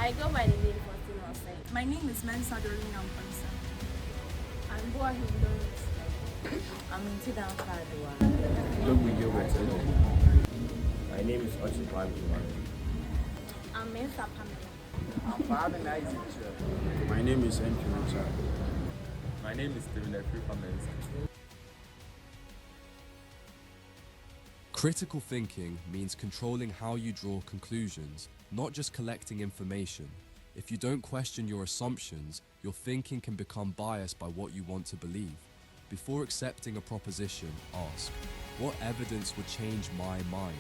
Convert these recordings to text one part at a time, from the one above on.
I go by the name Fatima Hussein. My name is Mensa Dorina Mpansa. I'm Boa Hindorus. I'm into down Kadua. My name is Ochi Pamela. I'm Mensa Pamela. My name is M. Richard. My name is Steven Efri Pamela. Critical thinking means controlling how you draw conclusions, not just collecting information. If you don't question your assumptions, your thinking can become biased by what you want to believe. Before accepting a proposition, ask, what evidence would change my mind?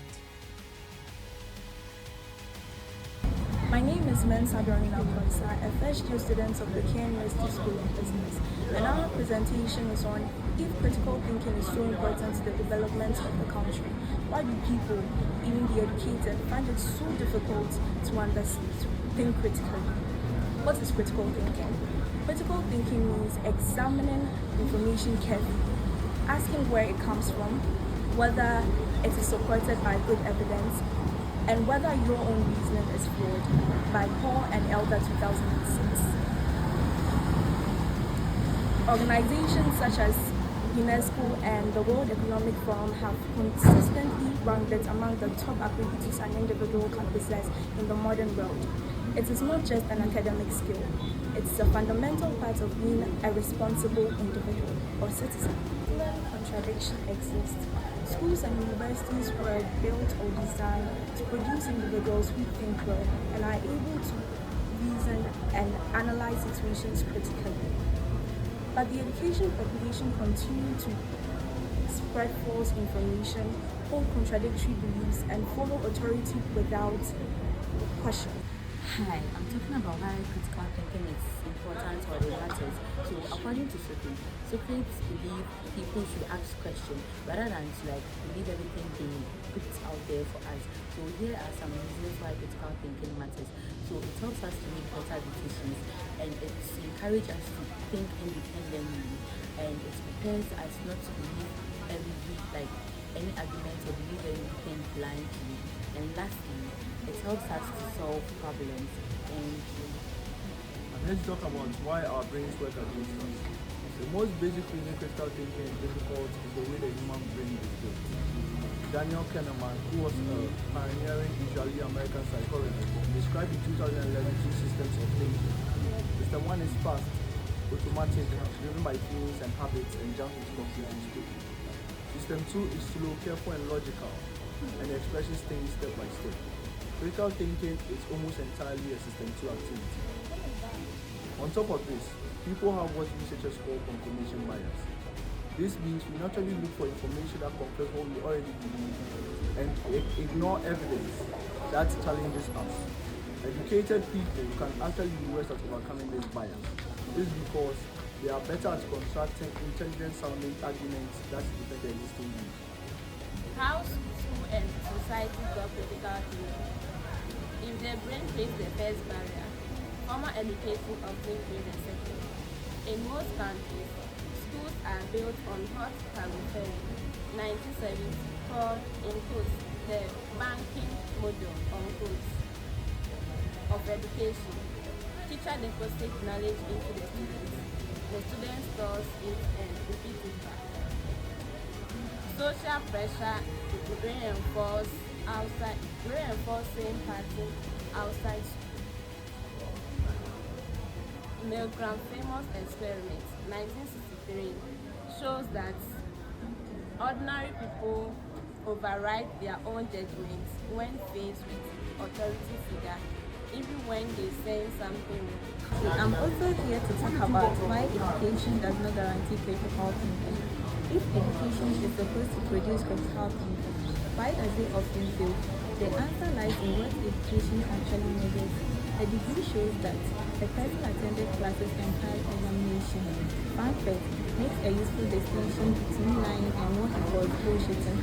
My name is Mensa Dorina Mpansa, a first-year student of the Ken University School of Business, and our presentation is on if critical thinking is so important to the development of the country. Why do people, even the educated, find it so difficult to think critically? What is critical thinking? Critical thinking means examining information carefully, asking where it comes from, whether it is supported by good evidence, and whether your own reasoning is flawed, by Paul and Elder 2006. Organizations such as UNESCO and the World Economic Forum have consistently ranked it among the top abilities an individual can possess in the modern world. It is not just an academic skill, it's a fundamental part of being a responsible individual or citizen. Contradiction exists. Schools and universities were built or designed to produce individuals who think well and are able to reason and analyze situations critically. But the education population continue to spread false information, hold contradictory beliefs, and follow authority without question. Hi, I'm talking about why critical thinking is important or it matters. So according to Socrates believed people should ask questions rather than to believe everything they put out there for us. So here are some reasons why critical thinking matters. So it helps us to make better decisions, and it encourages us to think independently, and it prepares us not to believe any argument or believe anything blindly. And lastly, it helps us to solve problems. And let's talk about why our brains work against us. The most basic reason critical thinking is difficult is the way the human brain is built. Daniel Kahneman, who was a pioneering Israeli American psychologist, described in 2011 two systems of thinking. System 1 is fast, automatic, driven by feelings and habits, and jumps into conclusions quickly. System 2 is slow, careful, and logical, and the expresses things step by step. Critical thinking is almost entirely a system 2 activity. On top of this, people have what researchers call confirmation bias. This means we naturally look for information that confirms what we already believe and ignore evidence that challenges us. Educated people can actually be worse at overcoming this bias. This is because they are better at constructing intelligent-sounding arguments that defend their existing views. How school and society got critical thinking? If the brain plays the first barrier, formal education often plays the second. In most countries, schools are built on what Califari, 1970, called in quotes the banking model of education. Teacher deposits knowledge into the students. The student stores it and repeats it back. Social pressure reinforcing pattern outside school. Milgram famous experiment, 1963, shows that ordinary people override their own judgments when faced with authority figure, even when they say something wrong. I'm also here to talk about why education does not guarantee critical thinking. If education is supposed to produce critical thinking, why does it often fail? The answer lies in what education actually measures. A degree shows that a person attended classes and passed examination. One fact makes a useful distinction between lying and what he calls bullshitting.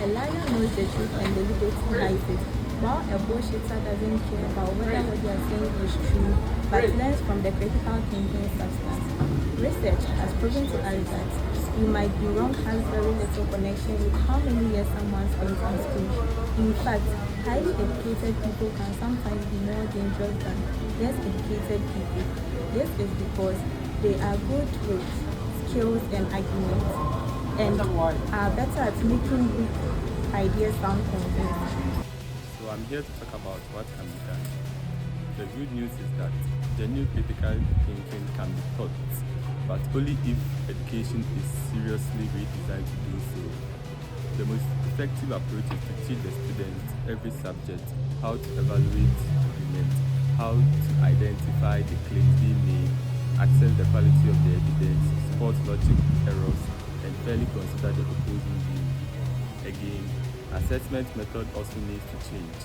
A liar knows the truth and deliberately hides it, while a bullshitter doesn't care about whether what they are saying is true, but learns from the critical thinking substance. Research has proven to us that you might be wrong has very little connection with how many years someone spends in school. In fact, Highly educated people can sometimes be more dangerous than less educated people. This is because they are good with skills and arguments and are better at making weak ideas sound convincing. So I'm here to talk about what can be done. The good news is that genuine critical thinking can be taught, but only if education is seriously redesigned to do so. The most effective approach is to teach the students every subject how to evaluate arguments, how to identify the claims they make, assess the quality of the evidence, spot logic errors, and fairly consider the opposing view. Again, assessment method also needs to change.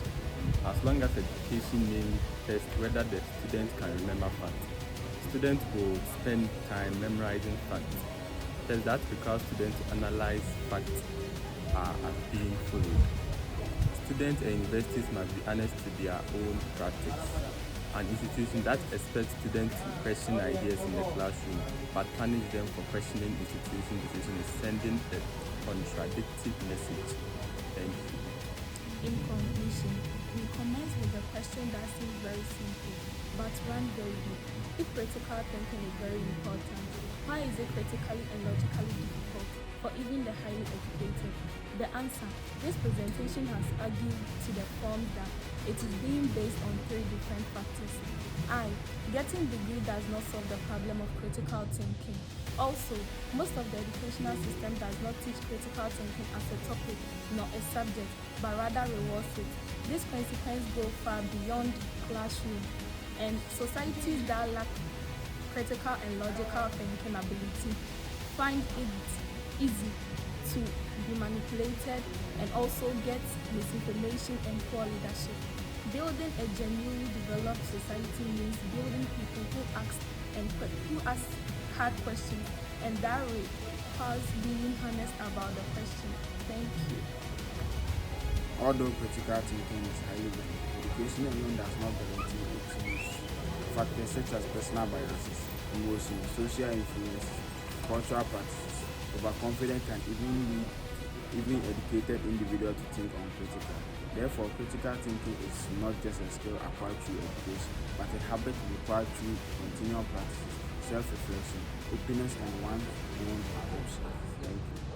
As long as education mainly tests whether the student can remember facts, students will spend time memorizing facts. Tests that require students to analyze facts are being followed. Students and universities must be honest to their own practice. An institution that expects students to question ideas in the classroom but punish them for questioning institution decisions is sending a contradictory message. Thank you. In conclusion, we commence with a question that seems very simple, but one very deep. If critical thinking is very important, why is it critically and logically difficult for even the highly educated? The answer: this presentation has argued to the form that it is being based on three different factors. Getting degree does not solve the problem of critical thinking. Also, most of the educational system does not teach critical thinking as a topic nor a subject, but rather rewards it. This consequence goes far beyond classroom, and societies that lack critical and logical thinking ability find it easy to be manipulated and also get misinformation and poor leadership. Building a genuinely developed society means building people who ask hard questions, and that requires being honest about the question. Thank you. Although critical thinking is highly valuable, education alone does not guarantee its use. Factors such as personal biases, emotions, social influences, cultural practices, overconfidence can even lead even educated individuals to think uncritically. Therefore, critical thinking is not just a skill acquired through education, but a habit required through continual practices, self-reflection, openness, and one's own approach. Thank you.